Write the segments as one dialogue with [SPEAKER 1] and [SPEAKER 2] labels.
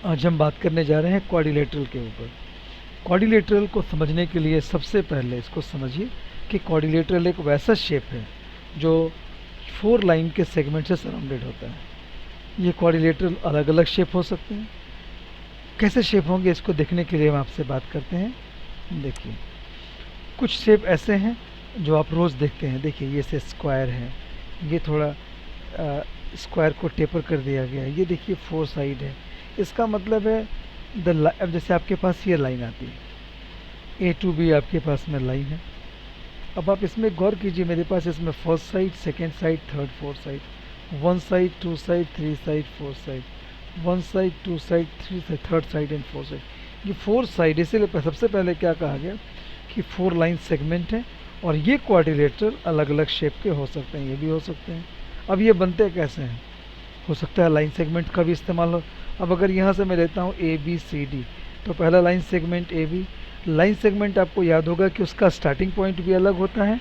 [SPEAKER 1] आज हम बात करने जा रहे हैं क्वाड्रिलेटरल के ऊपर। क्वाड्रिलेटरल को समझने के लिए सबसे पहले इसको समझिए कि क्वाड्रिलेटरल एक वैसा शेप है जो 4 लाइन के सेगमेंट से सराउंडेड होता है। ये क्वाड्रिलेटरल अलग अलग शेप हो सकते हैं। कैसे शेप होंगे इसको देखने के लिए हम आपसे बात करते हैं। देखिए, कुछ शेप ऐसे हैं जो आप रोज़ देखते हैं। देखिए, ये से स्क्वायर है, ये थोड़ा स्क्वायर को टेपर कर दिया गया है। ये देखिए 4 साइड है। इसका मतलब है अब जैसे आपके पास ये लाइन आती है, ए टू बी आपके पास में लाइन है। अब आप इसमें गौर कीजिए, मेरे पास इसमें first side, second side, third, fourth side, 1 side, 2 side, 3 side, 4 side, 1 side, 2 side, 3 side, third side and 4 side. ये 4 साइड, इसीलिए सबसे पहले क्या कहा गया कि 4 लाइन सेगमेंट है। और ये क्वाड्रिलेटरल अलग अलग शेप के हो सकते हैं, ये भी हो सकते हैं। अब ये बनते कैसे हैं? हो सकता है लाइन सेगमेंट का भी इस्तेमाल हो। अब अगर यहाँ से मैं लेता हूँ ए बी सी डी, तो पहला line segment A B. Line segment आपको याद होगा कि उसका स्टार्टिंग पॉइंट भी अलग होता है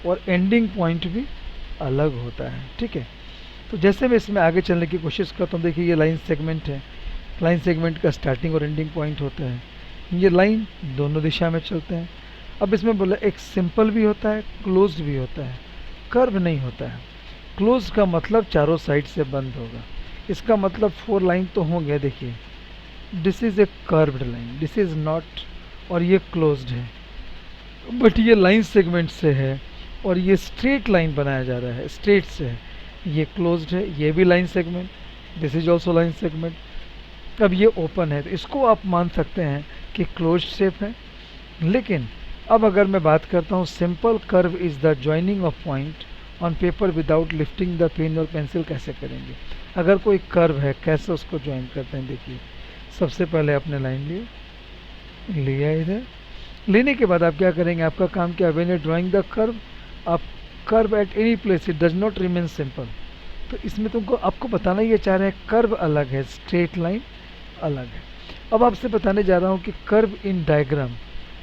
[SPEAKER 1] और एंडिंग पॉइंट भी अलग होता है। ठीक है, तो जैसे मैं इसमें आगे चलने की कोशिश करता हूँ, देखिए ये लाइन सेगमेंट है। लाइन सेगमेंट का स्टार्टिंग और एंडिंग पॉइंट होता है। ये लाइन दोनों दिशा में चलते हैं। अब इसमें बोला एक सिंपल भी होता है, क्लोज्ड भी होता है, कर्व नहीं होता है। क्लोज का मतलब चारों साइड से बंद होगा। इसका मतलब 4 लाइन तो होंगे। देखिए, this is a curved line, this is not, और ये क्लोज्ड है, बट ये लाइन सेगमेंट से है और ये स्ट्रेट लाइन बनाया जा रहा है, स्ट्रेट से है। ये क्लोज्ड है, ये भी line segment, this is also line segment. अब ये ओपन है, तो इसको आप मान सकते हैं कि क्लोज्ड शेप है। लेकिन अब अगर मैं बात करता हूँ simple curve is the joining of point on paper without lifting the pen और पेंसिल, कैसे करेंगे? अगर कोई कर्व है, कैसे उसको ज्वाइन करते हैं? देखिए, सबसे पहले आपने लाइन लिया इधर। लेने के बाद आप क्या करेंगे? आपका काम क्या? When you drawing the curve, आप curve at any place it does not remain simple. तो इसमें तुमको आपको बताना ये चाह रहे हैं कर्व अलग है, स्ट्रेट लाइन अलग है। अब आपसे बताने जा रहा हूँ कि curve in diagram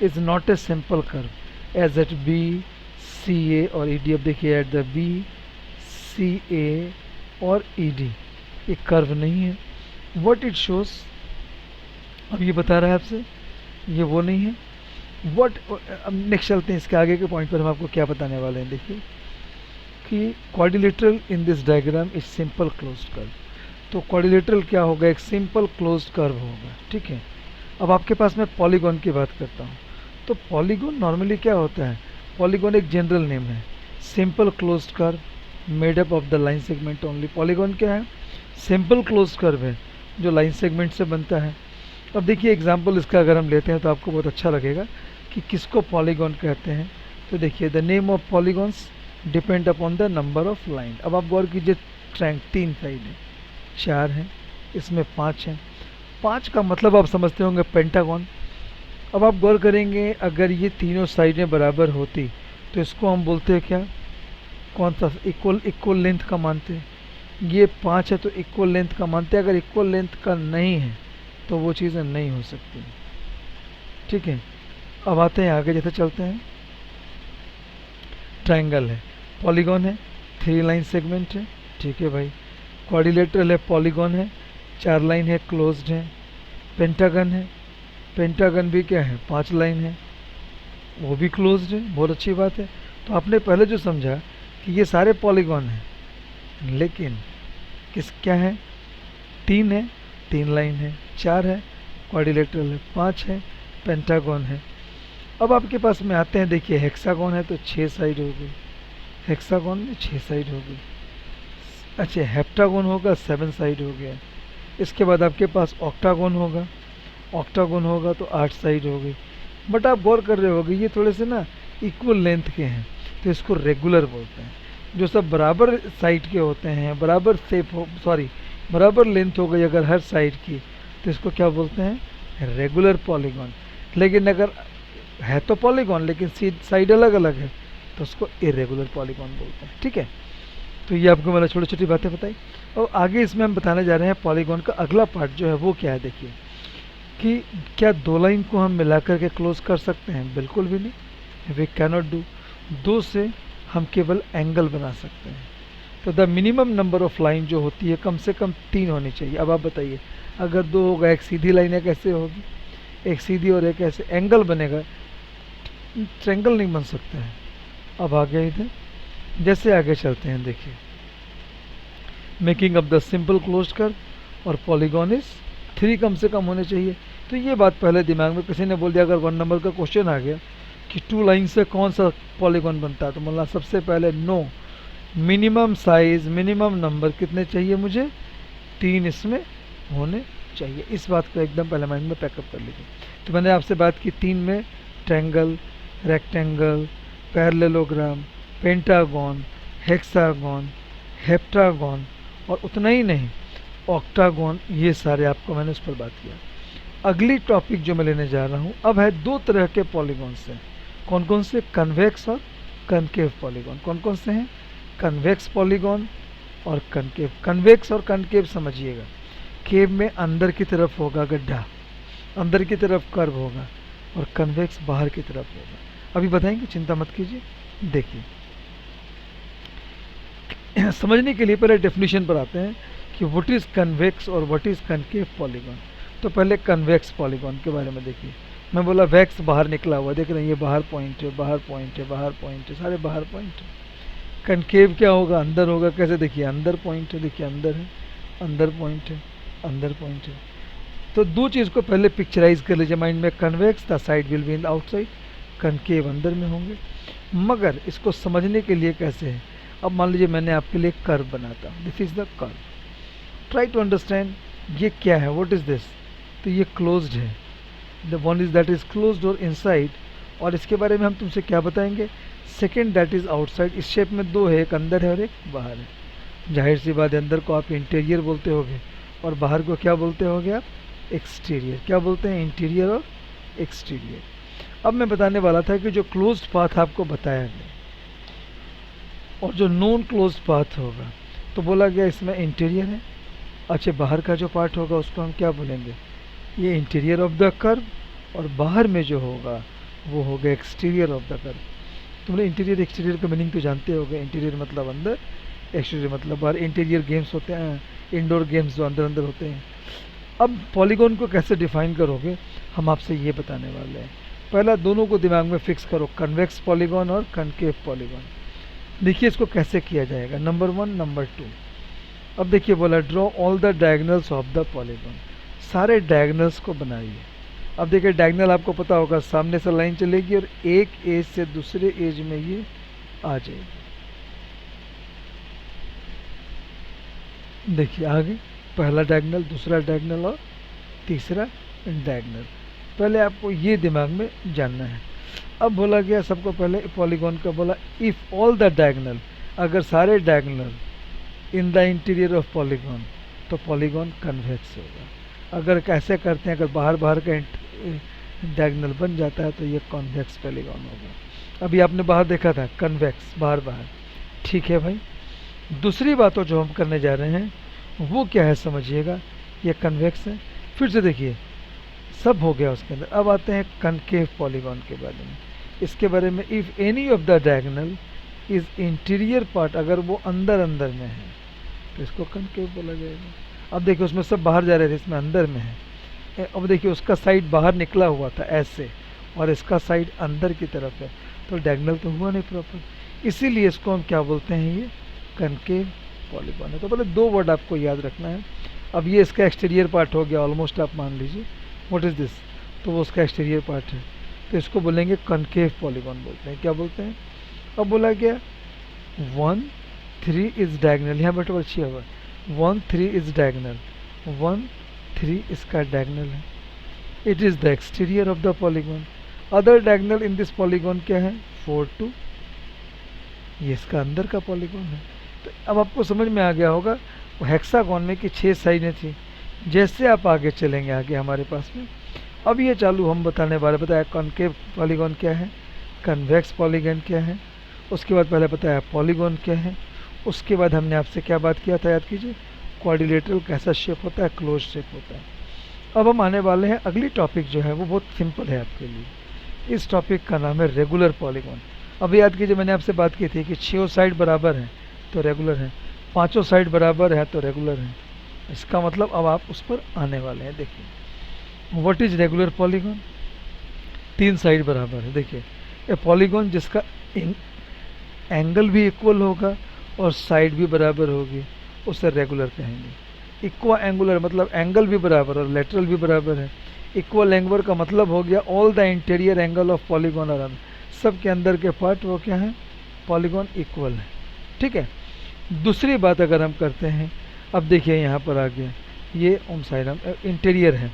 [SPEAKER 1] is not a simple curve as at B C A और ई डी। अब देखिए, at the B C A और ई डी, ये कर्व नहीं है। व्हाट इट शोज, अब ये बता रहा है आपसे, ये वो नहीं है। व्हाट, अब नेक्स्ट चलते हैं इसके आगे के पॉइंट पर, हम आपको क्या बताने वाले हैं। देखिए कि quadrilateral in this diagram is simple closed curve. तो क्वाड्रिलेटरल क्या होगा? एक सिंपल क्लोज्ड कर्व होगा। ठीक है, अब आपके पास मैं पॉलीगॉन की बात करता हूँ। तो पॉलीगॉन नॉर्मली क्या होता है? पॉलीगॉन एक जनरल नेम है, simple closed curve made up of the line segment only. Polygon क्या है? सिंपल क्लोज्ड कर्व है जो लाइन सेगमेंट से बनता है। अब देखिए एग्जांपल इसका अगर हम लेते हैं तो आपको बहुत अच्छा लगेगा कि किसको पॉलीगॉन कहते हैं। तो देखिए, the name of polygons depend upon the number of line. अब आप गौर कीजिए, 3 साइड है, 4 हैं, इसमें 5 हैं। 5 का मतलब आप समझते होंगे पेंटागन। अब आप गौर करेंगे, अगर ये तीनों साइडें बराबर होती तो इसको हम बोलते हैं क्या? कौन सा? इक्वल लेंथ का मानते हैं। ये 5 है तो इक्वल लेंथ का मानते हैं। अगर इक्वल लेंथ का नहीं है तो वो चीज़ें नहीं हो सकती। ठीक है, अब आते हैं आगे, जैसे चलते हैं। ट्रायंगल है, पॉलीगॉन है, 3 लाइन सेगमेंट है। ठीक है भाई, क्वाड्रिलेटरल है, पॉलीगॉन है, 4 लाइन है, क्लोज्ड है। पेंटागन है, पेंटागन भी क्या है? 5 लाइन है, वो भी क्लोज्ड है। बहुत अच्छी बात है। तो आपने पहले जो समझा कि ये सारे पॉलीगॉन हैं, लेकिन क्या है? 3 है, 3 लाइन है, 4 है, क्वाड्रिलेटरल है, 5 है, पेंटागन है। अब आपके पास में आते हैं, देखिए हेक्सागन है तो 6 साइड हो गई, हेक्सागन में 6 साइड हो गई। अच्छा, हेप्टागन होगा, 7 साइड हो गया। इसके बाद आपके पास ऑक्टागन होगा, ऑक्टागन होगा तो 8 साइड हो गई। बट आप गौर कर रहे होगे, ये थोड़े से ना इक्वल लेंथ के हैं, तो इसको रेगुलर बोलते हैं। जो सब बराबर साइड के होते हैं, बराबर शेप हो, सॉरी बराबर लेंथ हो गई अगर हर साइड की, तो इसको क्या बोलते हैं? Regular polygon. लेकिन अगर है तो पॉलीगॉन लेकिन साइड अलग अलग है, तो उसको इरेगुलर पॉलीगॉन बोलते हैं। ठीक है, तो ये आपको मैंने छोटी छोटी बातें बताई। और आगे इसमें हम बताने जा रहे हैं पॉलीगॉन का अगला पार्ट जो है वो क्या है। देखिए कि क्या 2 लाइन को हम मिलाकर के क्लोज कर सकते हैं? बिल्कुल भी नहीं, वी कैनॉट डू। 2 से हम केवल एंगल बना सकते हैं। तो the minimum number of line जो होती है कम से कम 3 होनी चाहिए। अब आप बताइए, अगर 2 होगा, एक सीधी लाइन है कैसे होगी, एक सीधी और एक ऐसे एंगल बनेगा, ट्रायंगल नहीं बन सकता है। अब आगे इधर जैसे आगे चलते हैं, देखिए making up the simple closed curve और पॉलीगॉन इज 3 कम से कम होने चाहिए। तो ये बात पहले दिमाग में, किसी ने बोल दिया अगर 1 नंबर का क्वेश्चन आ गया कि 2 लाइन से कौन सा पॉलीगॉन बनता है, तो मतलब सबसे पहले no, minimum size, minimum number कितने चाहिए मुझे, 3 इसमें होने चाहिए। इस बात को एकदम पहले माइंड में पैकअप कर लीजिए। तो मैंने आपसे बात की 3 में triangle, rectangle, parallelogram, pentagon, hexagon, heptagon और उतना ही नहीं ऑक्टागन, ये सारे आपको मैंने उस पर बात किया। अगली टॉपिक जो मैं लेने जा रहा हूँ अब है 2 तरह के पॉलीगॉन से। कौन कौन से, कन्वेक्स और कनकेव पॉलीगॉन। कौन कौन से हैं, कन्वेक्स पॉलीगॉन और कनकेव। कन्वेक्स और कनकेव समझिएगा, केव में अंदर की तरफ होगा गड्ढा, अंदर की तरफ कर्व होगा, और कन्वेक्स बाहर की तरफ होगा। अभी बताएंगे, चिंता मत कीजिए। देखिए समझने के लिए पहले डेफिनेशन पर आते हैं कि व्हाट इज कन्वेक्स और व्हाट इज कनकेव पॉलीगॉन। तो पहले कन्वेक्स पॉलीगॉन के बारे में देखिए। मैं बोला वैक्स बाहर निकला हुआ, देख रहे हैं ये बाहर पॉइंट है, बाहर पॉइंट है, बाहर पॉइंट है, सारे बाहर पॉइंट है। कनकेव क्या होगा, अंदर होगा। कैसे, देखिए अंदर पॉइंट है, देखिए अंदर है, अंदर पॉइंट है, अंदर पॉइंट है। तो 2 चीज़ को पहले पिक्चराइज कर लीजिए माइंड में। Convex the side will be in outside, concave अंदर में होंगे। मगर इसको समझने के लिए कैसे है, अब मान लीजिए मैंने आपके लिए कर्व बनाता, this is the curve, try to understand ये क्या है, व्हाट इज दिस। तो ये क्लोज्ड है, the one is that is closed और इनसाइड। और इसके बारे में हम तुमसे क्या बताएंगे, सेकेंड दैट इज आउटसाइड। इस शेप में 2 है, एक अंदर है और एक बाहर है। जाहिर सी बात है, अंदर को आप इंटीरियर बोलते होगे और बाहर को क्या बोलते होगे आप, एक्सटीरियर। क्या बोलते हैं, इंटीरियर और एक्सटीरियर। अब मैं बताने वाला था कि जो क्लोज्ड पाथ आपको बताया गया और जो नॉन क्लोज्ड पाथ होगा, तो बोला गया इसमें इंटीरियर है। अच्छा, बाहर का जो पार्ट होगा उसको हम क्या बोलेंगे, ये इंटीरियर ऑफ द कर्व, और बाहर में जो होगा वो होगा एक्सटीरियर ऑफ द कर्व। तुम लोग इंटीरियर एक्सटीरियर का मीनिंग तो जानते होगे। इंटीरियर मतलब अंदर, एक्सटीरियर मतलब बाहर। इंटीरियर गेम्स होते हैं, इंडोर गेम्स जो अंदर अंदर होते हैं। अब पॉलीगॉन को कैसे डिफाइन करोगे, हम आपसे ये बताने वाले हैं। पहला दोनों को दिमाग में फिक्स करो, कन्वेक्स पॉलीगॉन और कनकेव पॉलीगॉन। देखिए इसको कैसे किया जाएगा, नंबर 1, नंबर 2। अब देखिए बोला draw all the diagonals of the polygon, सारे डायगनल्स को बनाइए। अब देखिए डायगनल आपको पता होगा, सामने से लाइन चलेगी और एक एज से दूसरे एज में ये आ जाएगी। देखिए आगे पहला डायगनल, दूसरा डायगनल और तीसरा डायगनल। पहले आपको ये दिमाग में जानना है। अब बोला गया सबको पहले पॉलीगॉन का बोला, इफ़ ऑल द डायगनल, अगर सारे diagonal in the interior of polygon, तो पॉलीगॉन कन्वेक्स होगा। अगर कैसे करते हैं, अगर बाहर बाहर का डायगनल बन जाता है तो ये कॉन्वेक्स पॉलीगॉन होगा। अभी आपने बाहर देखा था कन्वेक्स, बाहर बाहर, ठीक है भाई। दूसरी बातों जो हम करने जा रहे हैं वो क्या है समझिएगा, ये कन्वेक्स है। फिर से देखिए सब हो गया उसके अंदर। अब आते हैं कनकेव पॉलीगॉन के बारे में। इसके बारे में, if any of the diagonal is interior part, अगर वो अंदर अंदर में है तो इसको कनकेव बोला जाएगा। अब देखिए उसमें सब बाहर जा रहे थे, इसमें अंदर में है। अब देखिए उसका साइड बाहर निकला हुआ था ऐसे, और इसका साइड अंदर की तरफ है, तो डायगनल तो हुआ नहीं प्रॉपर, इसीलिए इसको हम क्या बोलते हैं, ये कनकेव पॉलीगॉन है। तो पहले 2 वर्ड आपको याद रखना है। अब ये इसका एक्सटीरियर पार्ट हो गया ऑलमोस्ट, आप मान लीजिए। व्हाट इज़ दिस, तो वो उसका एक्सटीरियर पार्ट है, तो इसको बोलेंगे कनकेव पॉलीगॉन बोलते हैं। क्या बोलते हैं, अब बोला गया 1, 3 इज डायगनल, यहाँ बट अच्छी हुआ 1, 3 इज डायगनल, 1, 3 इसका डायगनल है। It is the exterior of the polygon. Other diagonal in this polygon क्या है, 4, 2, ये इसका अंदर का पॉलीगॉन है। तो अब आपको समझ में आ गया होगा वो हेक्सागोन में कि 6 साइडें थी। जैसे आप आगे चलेंगे आगे हमारे पास में, अब ये चालू हम बताने वाले, बताया कॉनकेव पॉलीगॉन क्या है, कन्वेक्स पॉलीगॉन क्या है, उसके बाद पहले बताया पॉलीगॉन क्या है, उसके बाद हमने आपसे क्या बात किया था याद कीजिए, क्वाड्रिलेटरल कैसा शेप होता है, क्लोज शेप होता है। अब हम आने वाले हैं अगली टॉपिक जो है वो बहुत सिंपल है आपके लिए। इस टॉपिक का नाम है रेगुलर पॉलीगॉन। अब याद कीजिए मैंने आपसे बात की थी कि 6 साइड बराबर हैं तो रेगुलर है। पांचों साइड बराबर है तो रेगुलर है। इसका मतलब अब आप उस पर आने वाले हैं। देखिए व्हाट इज रेगुलर पॉलीगॉन, तीन साइड बराबर है। देखिए ए पॉलीगॉन जिसका एंगल भी इक्वल होगा और साइड भी बराबर होगी उसे रेगुलर कहेंगे। इक्वा एंगुलर मतलब एंगल भी बराबर और लेटरल भी बराबर है। इक्वल एंगुलर का मतलब हो गया all the interior angle of polygon are, सब के अंदर के पार्ट वो क्या है, पॉलीगॉन इक्वल है। ठीक है। दूसरी बात अगर हम करते हैं, अब देखिए यहाँ पर आ गया ये साइड इंटीरियर है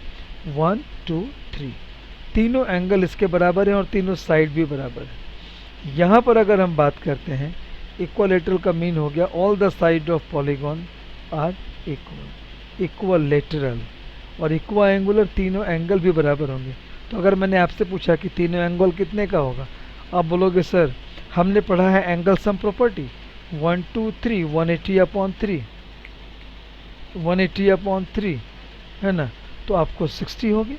[SPEAKER 1] 1 2 3, तीनों एंगल इसके बराबर हैं और तीनों साइड भी बराबर है। यहाँ पर अगर हम बात करते हैं इक्वलेटरल का मीन हो गया all the side of polygon are equal, equilateral और इक्वा एंगुलर, तीनों एंगल भी बराबर होंगे। तो अगर मैंने आपसे पूछा कि तीनों एंगल कितने का होगा, आप बोलोगे सर हमने पढ़ा है एंगल सम प्रॉपर्टी 1 2 3 180/3, 180/3 है ना, तो आपको 60 होगी।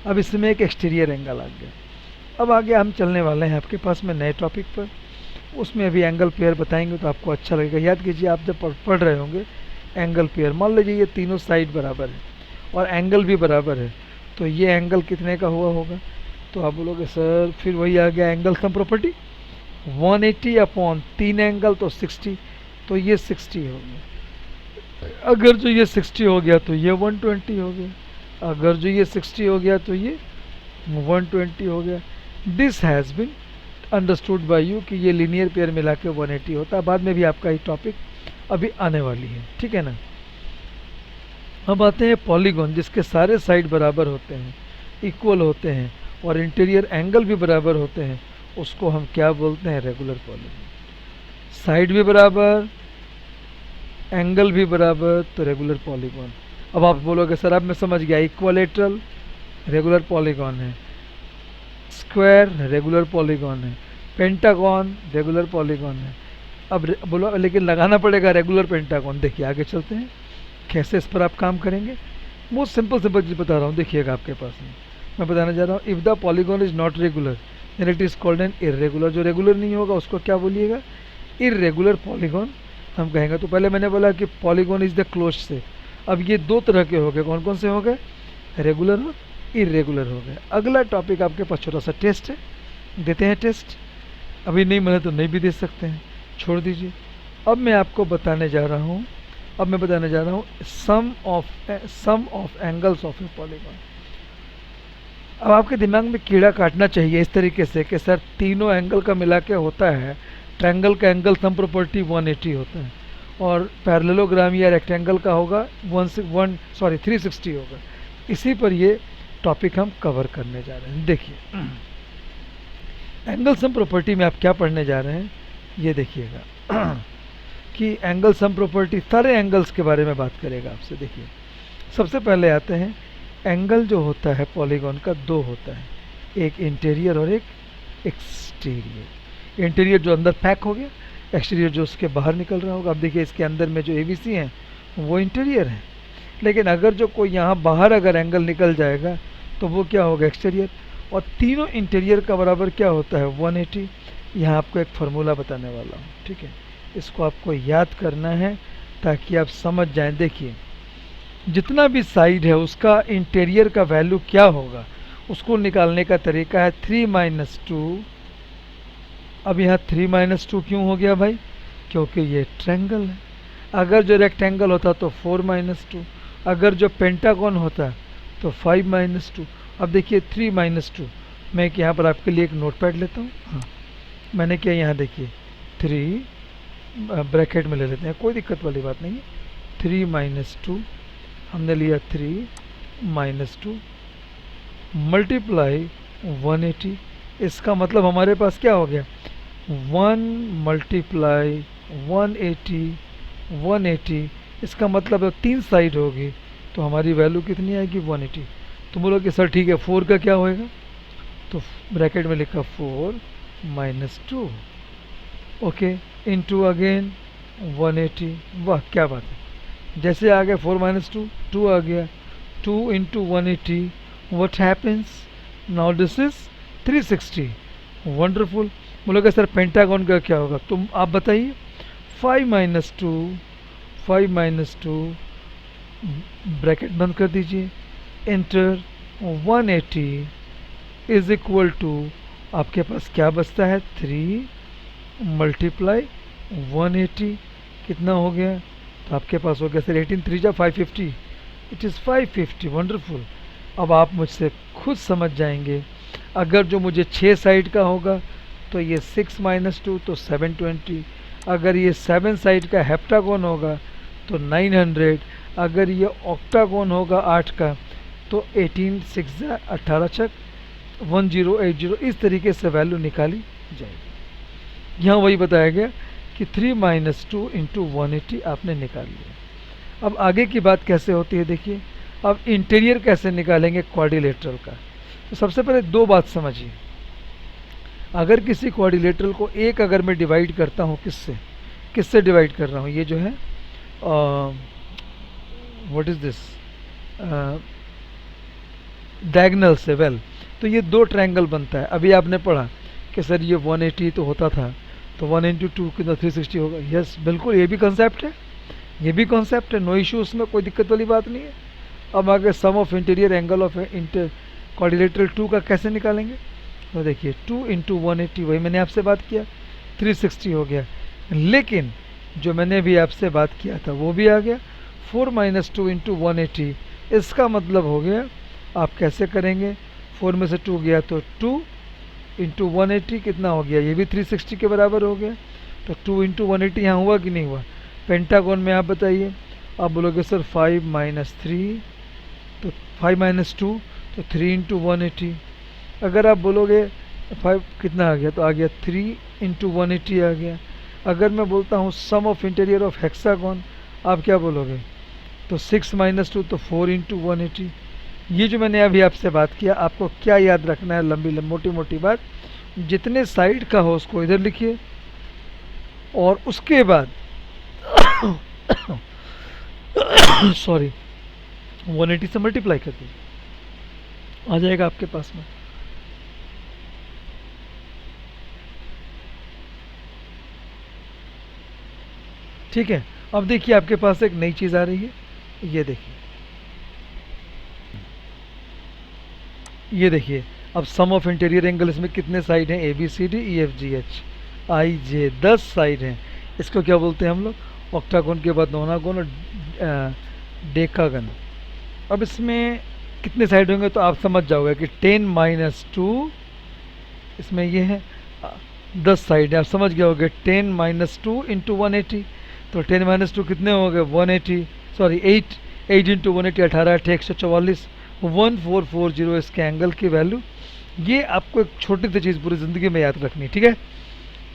[SPEAKER 1] अब इसमें एक एक्सटीरियर एंगल आ गया। अब आगे हम चलने वाले हैं आपके पास में नए टॉपिक पर, उसमें अभी एंगल पेयर बताएंगे तो आपको अच्छा लगेगा। याद कीजिए आप जब पढ़ रहे होंगे एंगल पेयर, मान लीजिए ये तीनों साइड बराबर है और एंगल भी बराबर है, तो ये एंगल कितने का हुआ होगा, तो आप बोलोगे सर फिर वही आ गया एंगल सम प्रॉपर्टी 180/3 एंगल तो 60, तो ये 60 हो गया। अगर जो ये 60 हो गया तो ये 120 हो गया, अगर जो ये 60 हो गया तो ये 120 हो गया। This has been understood by you कि ये लीनियर पेयर मिला के 180 होता है। बाद में भी आपका ये टॉपिक अभी आने वाली है, ठीक है ना। अब आते हैं पॉलीगॉन जिसके सारे साइड बराबर होते हैं, इक्वल होते हैं और इंटीरियर एंगल भी बराबर होते हैं, उसको हम क्या बोलते हैं, रेगुलर पॉलीगॉन। साइड भी बराबर, एंगल भी बराबर, तो रेगुलर पॉलीगॉन। अब आप बोलोगे सर अब मैं समझ गया, इक्वलेटरल रेगुलर पॉलीगॉन है, स्क्वायर रेगुलर पॉलीगॉन है, पेंटागॉन रेगुलर पॉलीगॉन है। अब बोलो लेकिन लगाना पड़ेगा रेगुलर पेंटागॉन। देखिए आगे चलते हैं कैसे इस पर आप काम करेंगे। मोस्ट सिंपल चीज़ बता रहा हूँ, देखिएगा आपके पास में मैं बताने जा रहा हूँ। If the polygon is not regular then it is called an irregular. जो रेगुलर नहीं होगा उसको क्या बोलिएगा, इर्रेगुलर पॉलीगॉन हम कहेंगे। तो पहले मैंने बोला कि पॉलीगॉन इज द क्लोज्ड से, अब ये दो तरह के हो गए, कौन कौन से हो गए, रेगुलर और इर्रेगुलर हो गए। अगला टॉपिक आपके पास छोटा सा टेस्ट है, देते हैं टेस्ट। अभी नहीं मिले तो नहीं भी दे सकते हैं, छोड़ दीजिए। अब मैं आपको बताने जा रहा हूँ, sum of angles of a polygon. अब आपके दिमाग में कीड़ा काटना चाहिए इस तरीके से कि सर तीनों एंगल का मिला के होता है, ट्रायंगल का एंगल सम प्रॉपर्टी 180 होता है और पैरेललोग्राम या रेक्टेंगल का होगा 360 होगा। इसी पर ये टॉपिक हम कवर करने जा रहे हैं। देखिए एंगल सम प्रॉपर्टी में आप क्या पढ़ने जा रहे हैं, ये देखिएगा कि एंगल सम प्रॉपर्टी सारे एंगल्स के बारे में बात करेगा आपसे। देखिए सबसे पहले आते हैं, एंगल जो होता है पॉलीगॉन का दो होता है, एक इंटीरियर और एक एक्सटीरियर। इंटीरियर जो अंदर पैक हो गया, एक्सटीरियर जो उसके बाहर निकल रहा होगा। अब देखिए इसके अंदर में जो एबीसी हैं वो इंटीरियर है, लेकिन अगर जो कोई यहाँ बाहर अगर एंगल निकल जाएगा तो वो क्या होगा, एक्सटीरियर। और तीनों इंटीरियर का बराबर क्या होता है, 180। यहाँ आपको एक फार्मूला बताने वाला हूँ, ठीक है, इसको आपको याद करना है ताकि आप समझ जाएं। देखिए जितना भी साइड है उसका इंटीरियर का वैल्यू क्या होगा, उसको निकालने का तरीका है 3 - 2। अब यहाँ 3 - 2 क्यों हो गया भाई, क्योंकि ये ट्रायंगल है। अगर जो रेक्टेंगल होता तो 4 - 2, अगर जो पेंटागन होता तो 5 - 2। अब देखिए 3 - 2, मैं यहाँ पर आपके लिए एक नोटपैड लेता हूँ। हाँ मैंने क्या यहाँ देखिए 3 ब्रैकेट में ले लेते हैं, कोई दिक्कत वाली बात नहीं है। 3 - 2 हमने लिया, 3 - 2 मल्टीप्लाई 180। इसका मतलब हमारे पास क्या हो गया, 1 × 180। इसका मतलब तीन साइड होगी तो हमारी वैल्यू कितनी आएगी, 180। तो बोलोगे सर ठीक है 4 का क्या होएगा, तो ब्रैकेट में लिखा 4 - 2 ओके इनटू अगेन 180। वाह क्या बात है, जैसे आ गया 4 - 2, 2 आ गया, 2 × 180 what happens, now this is 360। Wonderful. बोलोगे सर पेंटागन का क्या होगा, तुम आप बताइए। 5 - 2 5 माइनस 2 ब्रैकेट बंद कर दीजिए, एंटर। 180 इज इक्वल टू आपके पास क्या बचता है, 3 मल्टीप्लाई 180 कितना हो गया, तो आपके पास हो गया सर 18 3 जा 550, इट इज़ 550। वंडरफुल। अब आप मुझसे खुद समझ जाएंगे, अगर जो मुझे 6 साइड का होगा तो ये 6 माइनस 2 तो 720, अगर ये 7 साइड का हेप्टागोन होगा तो 900, अगर ये ऑक्टागोन होगा 8 का तो 18 6 18 छक 1080, इस तरीके से वैल्यू निकाली जाएगी। यहाँ वही बताया गया कि 3 माइनस 2 इंटू 180 आपने निकाल लिया। अब आगे की बात कैसे होती है देखिए, अब इंटीरियर कैसे निकालेंगे क्वाड्रिलेटरल का। तो सबसे पहले दो बात समझिए, अगर किसी क्वाड्रिलेटरल को एक अगर मैं डिवाइड करता हूँ, किससे डिवाइड कर रहा हूँ, ये जो है व्हाट इज दिस, डायगोनल से, वेल तो ये दो ट्रायंगल बनता है। अभी आपने पढ़ा कि सर ये 180 तो होता था तो 1 इंटू 2 कितना 360 होगा। यस बिल्कुल, ये भी कॉन्सेप्ट है, ये भी कॉन्सेप्ट है, नो इशू, उसमें कोई दिक्कत वाली बात नहीं है। अब आगे sum of interior angle of quadrilateral 2 का कैसे निकालेंगे, तो देखिए 2 इंटू 180, वही मैंने आपसे बात किया 360 हो गया, लेकिन जो मैंने भी आपसे बात किया था वो भी आ गया 4 माइनस 2 इंटू 180। इसका मतलब हो गया आप कैसे करेंगे, 4 में से 2 गया तो 2 इंटू 180 कितना हो गया, ये भी 360 के बराबर हो गया। तो 2 इंटू 180 यहाँ हुआ कि नहीं हुआ, पेंटागन में आप बताइए। आप बोलोगे सर 5 माइनस 3 तो 5 माइनस 2 तो 3 इंटू 180। अगर आप बोलोगे 5 कितना आ गया, तो आ गया 3 इंटू 180 आ गया। अगर मैं बोलता हूँ sum of interior of hexagon, आप क्या बोलोगे, तो 6 माइनस 2 तो 4 इंटू 180। ये जो मैंने अभी आपसे बात किया, आपको क्या याद रखना है, लंबी मोटी मोटी बात, जितने साइड का हो उसको इधर लिखिए और उसके बाद सॉरी 180 से मल्टीप्लाई कर दीजिए, आ जाएगा आपके पास में। ठीक है, अब देखिए आपके पास एक नई चीज़ आ रही है, ये देखिए, ये देखिए। अब सम ऑफ इंटीरियर एंगल, इसमें कितने साइड हैं, ABCD EFGH IJ, 10 साइड हैं। इसको क्या बोलते हैं हम लोग, ऑक्टागन के बाद नोनागन और डेकागन। अब इसमें कितने साइड होंगे तो आप समझ जाओगे कि 10 माइनस 2, इसमें ये है 10 साइड है, आप समझ गए होगे 10 माइनस 2 इंटू 180, तो 10 माइनस 2 कितने हो गए 180, सॉरी 8 इंटू 180 18 8 144 1440 इसके एंगल की वैल्यू। ये आपको एक छोटी सी चीज़ पूरी ज़िंदगी में याद रखनी, ठीक है।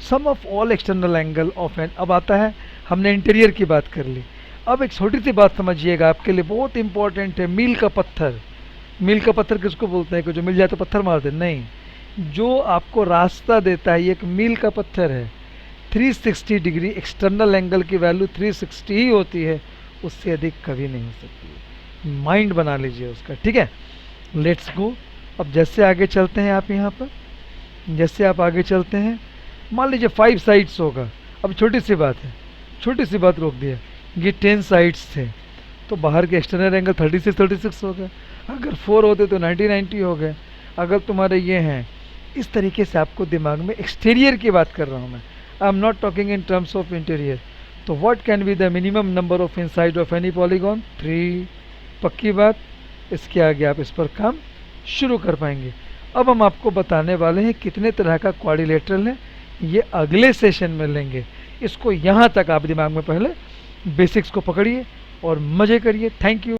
[SPEAKER 1] Sum of all external angle of N, अब आता है, हमने इंटीरियर की बात कर ली। अब एक छोटी सी बात समझिएगा, आपके लिए बहुत इंपॉर्टेंट है, मील का पत्थर। मील का पत्थर किसको बोलते हैं, कि जो मिल जाए तो पत्थर मार दे, नहीं, जो आपको रास्ता देता है, ये एक मील का पत्थर है। 360 डिग्री एक्सटर्नल एंगल की वैल्यू 360 ही होती है, उससे अधिक कभी नहीं हो सकती, माइंड बना लीजिए उसका, ठीक है। Let's go. अब जैसे आगे चलते हैं, आप यहाँ पर जैसे आप आगे चलते हैं, मान लीजिए 5 साइड्स होगा। अब छोटी सी बात है, छोटी सी बात रोक दिया, ये 10 साइड्स थे तो बाहर के एक्सटर्नल एंगल 36 हो गए, अगर 4 होते तो 90 हो गए। अगर तुम्हारे ये हैं, इस तरीके से आपको दिमाग में, एक्सटीरियर की बात कर रहा हूँ मैं, I am not talking in terms of interior. तो what can be the minimum number of inside of any polygon, 3। पक्की बात, इसके आगे आप इस पर काम शुरू कर पाएंगे। अब हम आपको बताने वाले हैं कितने तरह का क्वाड्रिलेटरल है, ये अगले सेशन में लेंगे। इसको यहाँ तक आप दिमाग में पहले बेसिक्स को पकड़िए और मज़े करिए। Thank you.